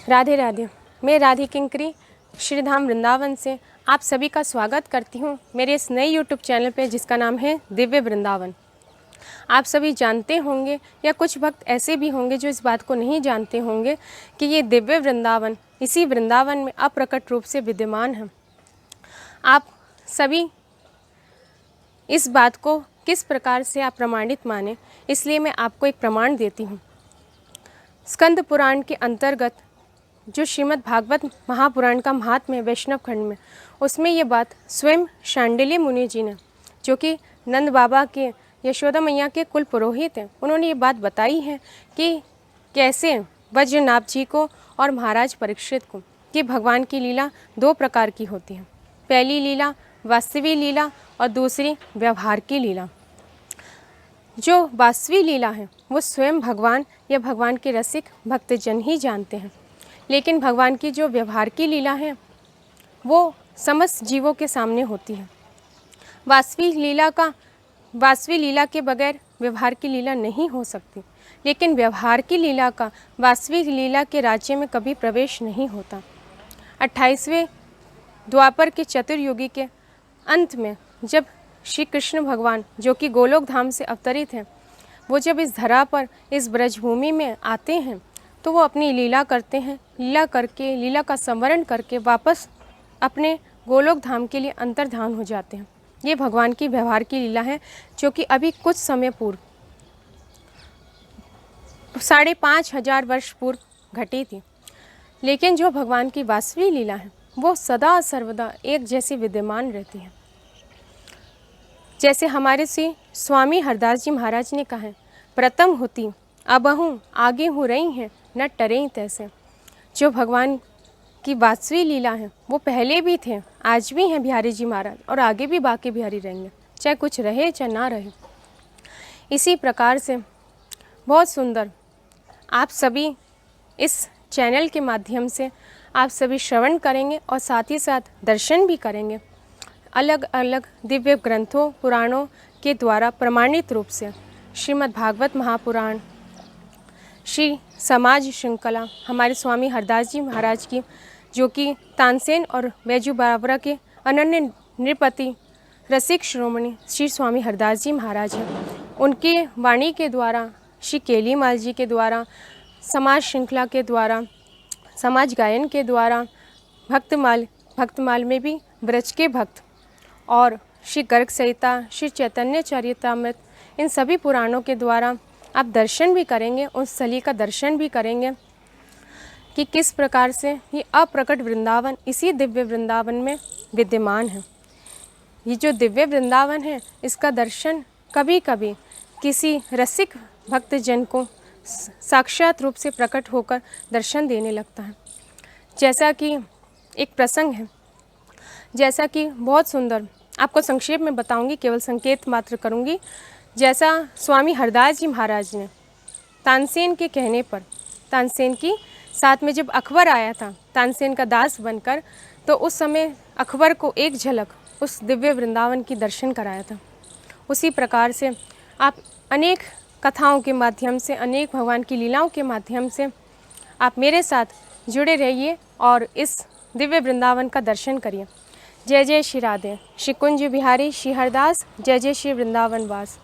राधे राधे। मैं राधे किंकरी श्री धाम वृंदावन से आप सभी का स्वागत करती हूँ मेरे इस नए यूट्यूब चैनल पे जिसका नाम है दिव्य वृंदावन। आप सभी जानते होंगे या कुछ भक्त ऐसे भी होंगे जो इस बात को नहीं जानते होंगे कि ये दिव्य वृंदावन इसी वृंदावन में अप्रकट रूप से विद्यमान है। आप सभी इस बात को किस प्रकार से आप प्रमाणित माने, इसलिए मैं आपको एक प्रमाण देती हूँ। स्कंद पुराण के अंतर्गत जो श्रीमद् भागवत महापुराण का महात्म्य है वैष्णव खंड में, उसमें ये बात स्वयं शांडिल्य मुनि जी ने, जो कि नंद बाबा के यशोदा मैया के कुल पुरोहित हैं, उन्होंने ये बात बताई है कि कैसे वज्रनाभ जी को और महाराज परीक्षित को कि भगवान की लीला दो प्रकार की होती है। पहली लीला वास्तविक लीला और दूसरी व्यवहार की लीला। जो वास्तविक लीला है वो स्वयं भगवान या भगवान के रसिक भक्तजन ही जानते हैं, लेकिन भगवान की जो व्यवहार की लीला है वो समस्त जीवों के सामने होती है। वास्तविक लीला के बगैर व्यवहार की लीला नहीं हो सकती, लेकिन व्यवहार की लीला का वास्तविक लीला के राज्य में कभी प्रवेश नहीं होता। 28वें द्वापर के चतुर्युगी के अंत में जब श्री कृष्ण भगवान, जो कि गोलोक धाम से अवतरित हैं, वो जब इस धरा पर इस ब्रजभूमि में आते हैं तो वो अपनी लीला करते हैं। लीला करके, लीला का संवरण करके वापस अपने गोलोक धाम के लिए अंतर्धान हो जाते हैं। ये भगवान की व्यवहार की लीला है, जो कि अभी कुछ समय पूर्व 5,500 वर्ष पूर्व घटी थी। लेकिन जो भगवान की वास्तविक लीला है वो सदा सर्वदा एक जैसी विद्यमान रहती है। जैसे हमारे श्री स्वामी हरदास जी महाराज ने कहा है, प्रथम होती अबहूँ आगे हो रही हैं न टरें तैसे। जो भगवान की वास्तविक लीला है वो पहले भी थे, आज भी हैं बिहारी जी महाराज, और आगे भी बाकी बिहारी रहेंगे, चाहे कुछ रहे चाहे ना रहे। इसी प्रकार से बहुत सुंदर आप सभी इस चैनल के माध्यम से आप सभी श्रवण करेंगे और साथ ही साथ दर्शन भी करेंगे। अलग अलग दिव्य ग्रंथों पुराणों के द्वारा प्रमाणित रूप से श्रीमद् भागवत महापुराण, श्री समाज श्रृंखला हमारे स्वामी हरदास जी महाराज की, जो कि तानसेन और बैजू बावरा के अनन्य नृपति रसिक श्रोमणी श्री स्वामी हरदास जी महाराज हैं, उनके वाणी के द्वारा, श्री केलीमाल जी के द्वारा, समाज श्रृंखला के द्वारा, समाज गायन के द्वारा, भक्तमाल में भी ब्रज के भक्त और श्री गर्ग संहिता, श्री चैतन्य चरितामृत, इन सभी पुराणों के द्वारा आप दर्शन भी करेंगे, उस स्थली का दर्शन भी करेंगे कि किस प्रकार से ये अप्रकट वृंदावन इसी दिव्य वृंदावन में विद्यमान है। ये जो दिव्य वृंदावन है इसका दर्शन कभी कभी किसी रसिक भक्तजन को साक्षात रूप से प्रकट होकर दर्शन देने लगता है। जैसा कि एक प्रसंग है, जैसा कि बहुत सुंदर आपको संक्षेप में बताऊंगी, केवल संकेत मात्र करूंगी। जैसा स्वामी हरदास जी महाराज ने तानसेन के कहने पर, तानसेन की साथ में जब अकबर आया था तानसेन का दास बनकर, तो उस समय अकबर को एक झलक उस दिव्य वृंदावन की दर्शन कराया था। उसी प्रकार से आप अनेक कथाओं के माध्यम से, अनेक भगवान की लीलाओं के माध्यम से आप मेरे साथ जुड़े रहिए और इस दिव्य वृंदावन का दर्शन करिए। जय जय श्री राधे, श्री कुंज बिहारी श्री हरदास, जय जय श्री वृंदावन वास।